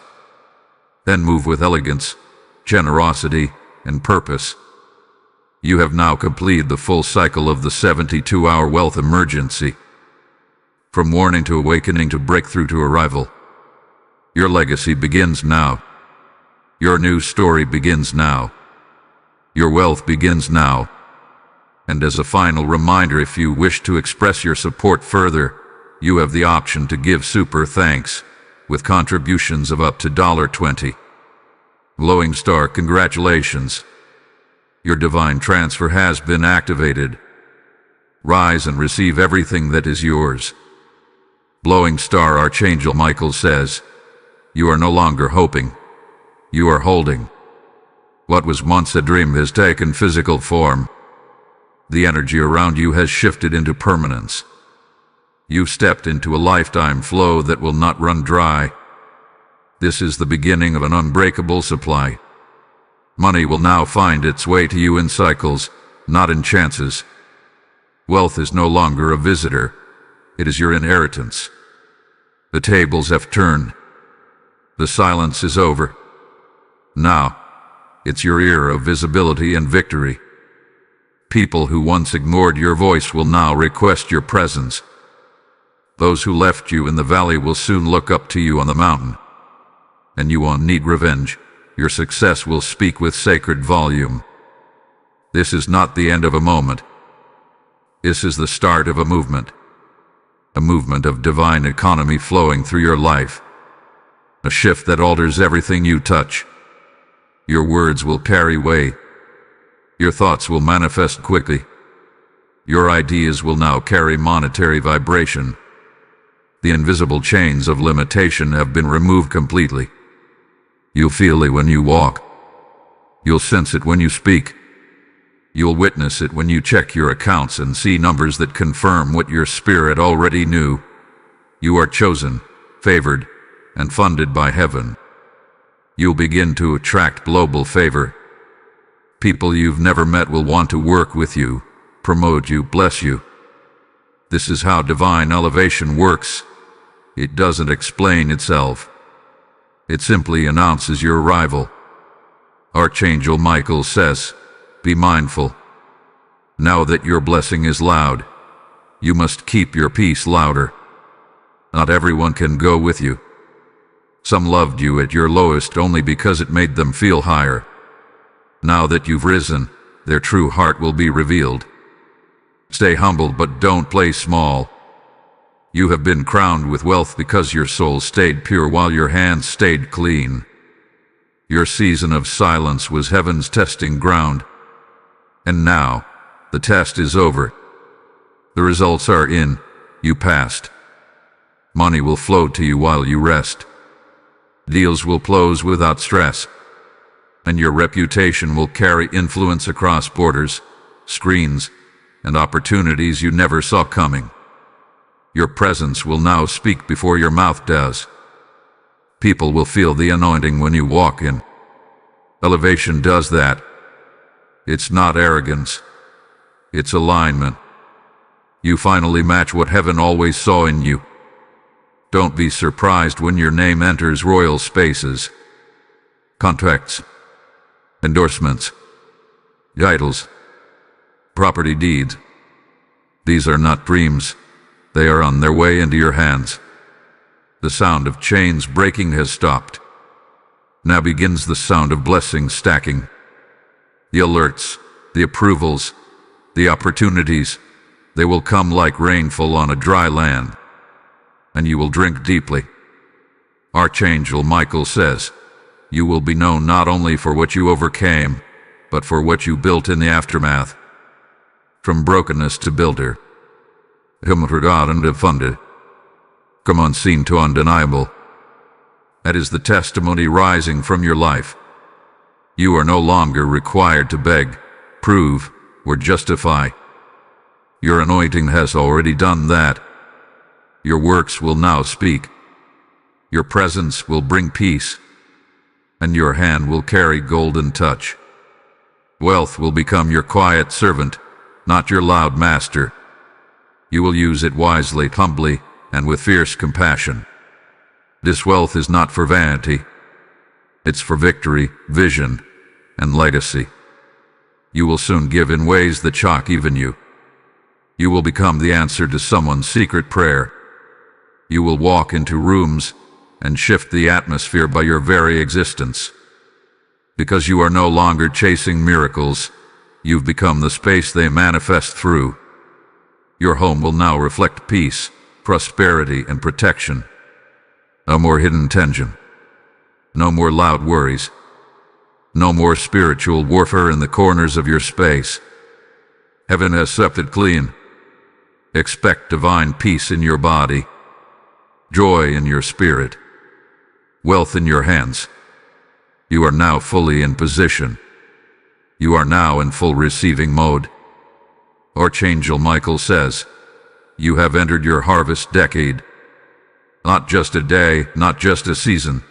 Speaker 1: Then move with elegance, generosity, and purpose. You have now completed the full cycle of the 72-hour wealth emergency. From warning to awakening to breakthrough to arrival. Your legacy begins now. Your new story begins now. Your wealth begins now. And as a final reminder, if you wish to express your support further, you have the option to give super thanks with contributions of up to $20. Glowing Star, congratulations. Your divine transfer has been activated. Rise and receive everything that is yours. Glowing Star Archangel Michael says, you are no longer hoping. You are holding. What was once a dream has taken physical form. The energy around you has shifted into permanence. You've stepped into a lifetime flow that will not run dry. This is the beginning of an unbreakable supply. Money will now find its way to you in cycles, not in chances. Wealth is no longer a visitor. It is your inheritance. The tables have turned. The silence is over. Now, it's your era of visibility and victory. People who once ignored your voice will now request your presence. Those who left you in the valley will soon look up to you on the mountain. And you won't need revenge. Your success will speak with sacred volume. This is not the end of a moment. This is the start of a movement. A movement of divine economy flowing through your life. A shift that alters everything you touch. Your words will carry weight. Your thoughts will manifest quickly. Your ideas will now carry monetary vibration. The invisible chains of limitation have been removed completely. You'll feel it when you walk. You'll sense it when you speak. You'll witness it when you check your accounts and see numbers that confirm what your spirit already knew. You are chosen, favored, and funded by heaven. You'll begin to attract global favor. People you've never met will want to work with you, promote you, bless you. This is how divine elevation works. It doesn't explain itself. It simply announces your arrival. Archangel Michael says, be mindful. Now that your blessing is loud, you must keep your peace louder. Not everyone can go with you. Some loved you at your lowest only because it made them feel higher. Now that you've risen, their true heart will be revealed. Stay humble, but don't play small. You have been crowned with wealth because your soul stayed pure while your hands stayed clean. Your season of silence was heaven's testing ground. And now, the test is over. The results are in. You passed. Money will flow to you while you rest. Deals will close without stress. And your reputation will carry influence across borders, screens, and opportunities you never saw coming. Your presence will now speak before your mouth does. People will feel the anointing when you walk in. Elevation does that. It's not arrogance. It's alignment. You finally match what heaven always saw in you. Don't be surprised when your name enters royal spaces. Contracts, endorsements, titles, property deeds. These are not dreams. They are on their way into your hands. The sound of chains breaking has stopped. Now begins the sound of blessings stacking. The alerts, the approvals, the opportunities, they will come like rainfall on a dry land. And you will drink deeply. Archangel Michael says, you will be known not only for what you overcame, but for what you built in the aftermath. From brokenness to builder. Forgotten to funded. Come unseen to undeniable. That is the testimony rising from your life. You are no longer required to beg, prove, or justify. Your anointing has already done that. Your works will now speak. Your presence will bring peace. And your hand will carry golden touch. Wealth will become your quiet servant, not your loud master. You will use it wisely, humbly, and with fierce compassion. This wealth is not for vanity. It's for victory, vision, and legacy. You will soon give in ways that shock even you. You will become the answer to someone's secret prayer. You will walk into rooms and shift the atmosphere by your very existence. Because you are no longer chasing miracles, you've become the space they manifest through. Your home will now reflect peace, prosperity, and protection. No more hidden tension. No more loud worries. No more spiritual warfare in the corners of your space. Heaven has swept it clean. Expect divine peace in your body, joy in your spirit, wealth in your hands. You are now fully in position. You are now in full receiving mode. Archangel Michael says, you have entered your harvest decade. Not just a day, not just a season,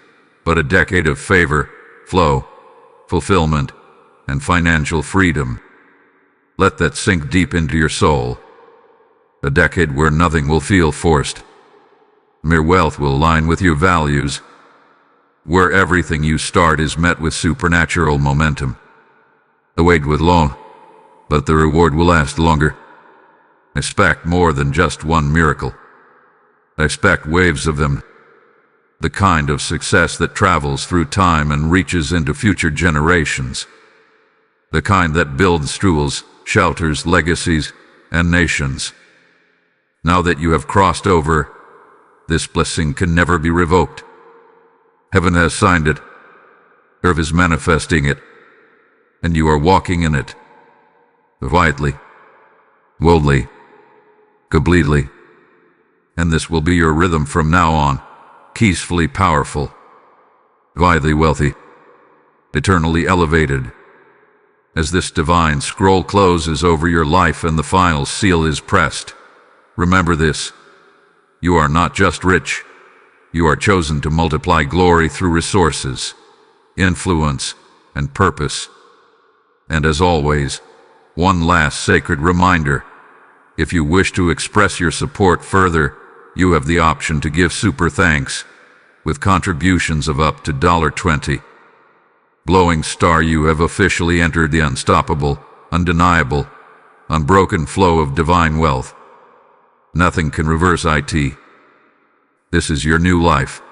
Speaker 1: but a decade of favor, flow, fulfillment, and financial freedom. Let that sink deep into your soul. A decade where nothing will feel forced. Mere wealth will align with your values. Where everything you start is met with supernatural momentum. The wait will long, but the reward will last longer. Expect more than just one miracle. Expect waves of them. The kind of success that travels through time and reaches into future generations. The kind that builds schools, shelters, legacies, and nations. Now that you have crossed over, this blessing can never be revoked. Heaven has signed it. Earth is manifesting it. And you are walking in it. Vitally, boldly, completely. And this will be your rhythm from now on. Peacefully powerful, vitally wealthy, eternally elevated. As this divine scroll closes over your life and the final seal is pressed, remember this. You are not just rich. You are chosen to multiply glory through resources, influence, and purpose. And as always, one last sacred reminder. If you wish to express your support further, you have the option to give super thanks with contributions of up to $20. Glowing star, you have officially entered the unstoppable, undeniable, unbroken flow of divine wealth. Nothing can reverse it. This is your new life.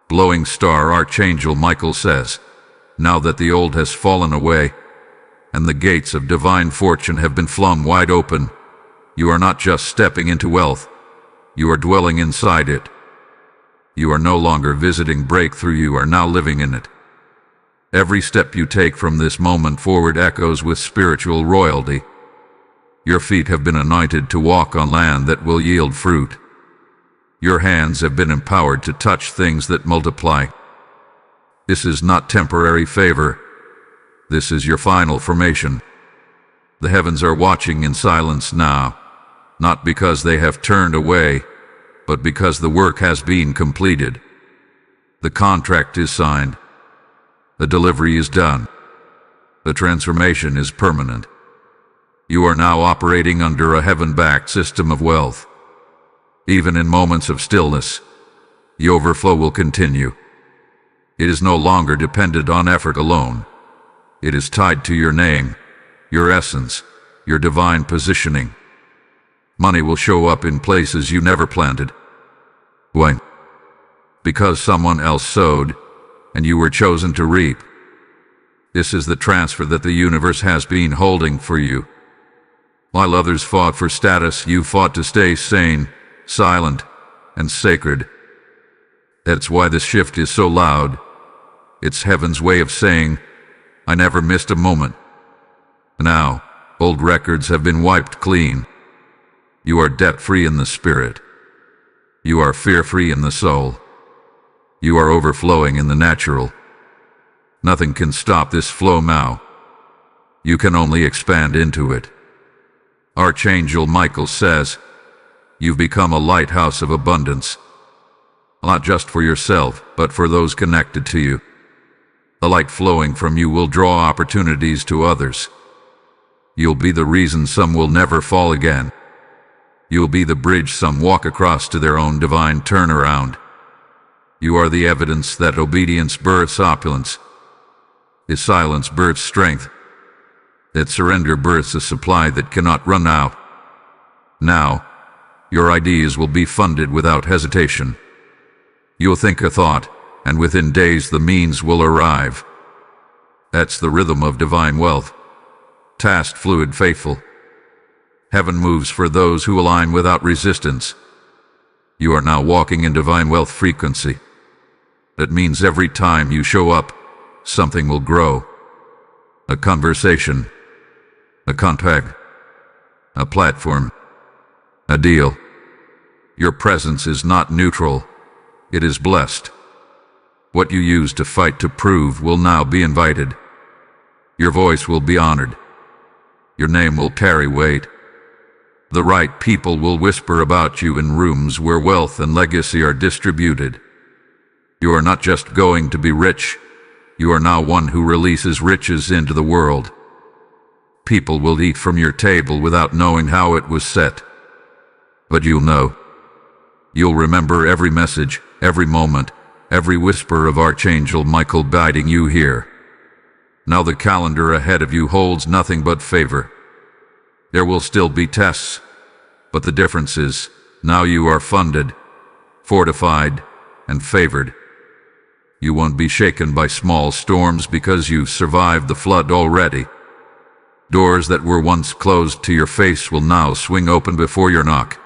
Speaker 1: Glowing star, Archangel Michael says, now that the old has fallen away and the gates of divine fortune have been flung wide open, you are not just stepping into wealth. You are dwelling inside it. You are no longer visiting breakthrough, you are now living in it. Every step you take from this moment forward echoes with spiritual royalty. Your feet have been anointed to walk on land that will yield fruit. Your hands have been empowered to touch things that multiply. This is not temporary favor. This is your final formation. The heavens are watching in silence now, not because they have turned away, but because the work has been completed. The contract is signed. The delivery is done. The transformation is permanent. You are now operating under a heaven-backed system of wealth. Even in moments of stillness, the overflow will continue. It is no longer dependent on effort alone. It is tied to your name, your essence, your divine positioning. Money will show up in places you never planted. Why? Because someone else sowed, and you were chosen to reap. This is the transfer that the universe has been holding for you. While others fought for status, you fought to stay sane, silent, and sacred. That's why this shift is so loud. It's heaven's way of saying, I never missed a moment. Now, old records have been wiped clean. You are debt-free in the spirit. You are fear-free in the soul. You are overflowing in the natural. Nothing can stop this flow now. You can only expand into it. Archangel Michael says, you've become a lighthouse of abundance. Not just for yourself, but for those connected to you. The light flowing from you will draw opportunities to others. You'll be the reason some will never fall again. You'll be the bridge some walk across to their own divine turnaround. You are the evidence that obedience births opulence, that silence births strength, that surrender births a supply that cannot run out. Now, your ideas will be funded without hesitation. You'll think a thought, and within days the means will arrive. That's the rhythm of divine wealth. Tasked, fluid, faithful. Heaven moves for those who align without resistance. You are now walking in divine wealth frequency. That means every time you show up, something will grow. A conversation, a contact, a platform, a deal. Your presence is not neutral, it is blessed. What you used to fight to prove will now be invited. Your voice will be honored. Your name will carry weight. The right people will whisper about you in rooms where wealth and legacy are distributed. You are not just going to be rich, you are now one who releases riches into the world. People will eat from your table without knowing how it was set. But you'll know. You'll remember every message, every moment, every whisper of Archangel Michael guiding you here. Now the calendar ahead of you holds nothing but favor. There will still be tests, but the difference is, now you are funded, fortified, and favored. You won't be shaken by small storms because you've survived the flood already. Doors that were once closed to your face will now swing open before your knock.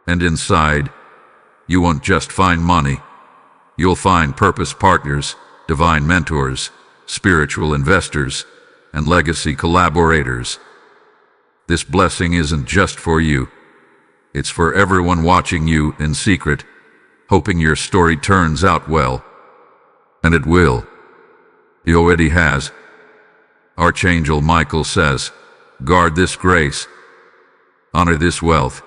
Speaker 1: And inside, you won't just find money. You'll find purpose partners, divine mentors, spiritual investors, and legacy collaborators. This blessing isn't just for you. It's for everyone watching you in secret, hoping your story turns out well. And it will. He already has. Archangel Michael says, guard this grace. Honor this wealth.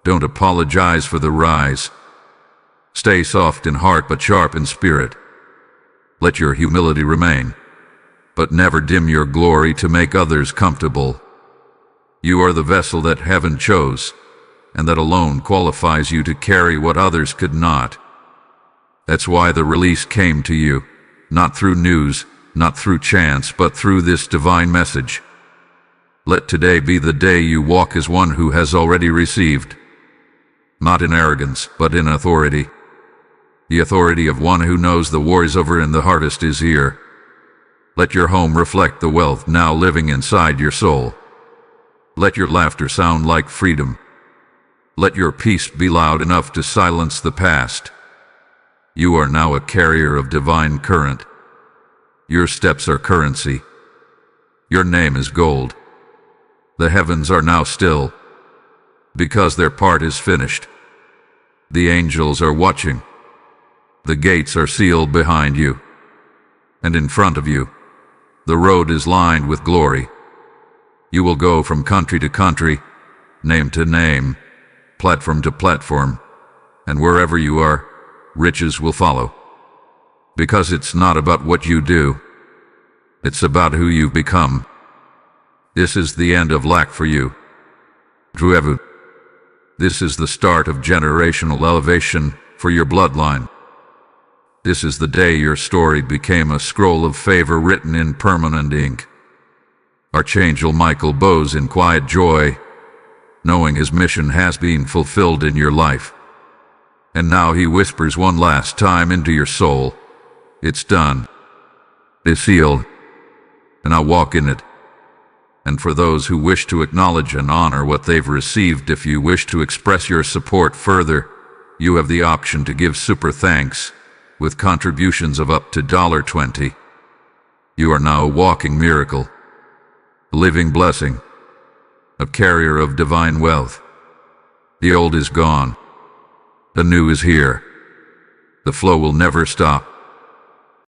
Speaker 1: Don't apologize for the rise. Stay soft in heart but sharp in spirit. Let your humility remain, but never dim your glory to make others comfortable. You are the vessel that heaven chose, and that alone qualifies you to carry what others could not. That's why the release came to you, not through news, not through chance, but through this divine message. Let today be the day you walk as one who has already received. Not in arrogance, but in authority. The authority of one who knows the war is over and the harvest is here. Let your home reflect the wealth now living inside your soul. Let your laughter sound like freedom. Let your peace be loud enough to silence the past. You are now a carrier of divine current. Your steps are currency. Your name is gold. The heavens are now still, because their part is finished. The angels are watching. The gates are sealed behind you. And in front of you, the road is lined with glory. You will go from country to country, name to name, platform to platform, and wherever you are, riches will follow. Because it's not about what you do, it's about who you've become. This is the end of lack for you. Truevu. This is the start of generational elevation for your bloodline. This is the day your story became a scroll of favor written in permanent ink. Archangel Michael bows in quiet joy, knowing his mission has been fulfilled in your life. And now he whispers one last time into your soul, it's done. It's sealed. And I walk in it. And for those who wish to acknowledge and honor what they've received, if you wish to express your support further, you have the option to give super thanks with contributions of up to $20. You are now a walking miracle, a living blessing, a carrier of divine wealth. The old is gone. The new is here. The flow will never stop.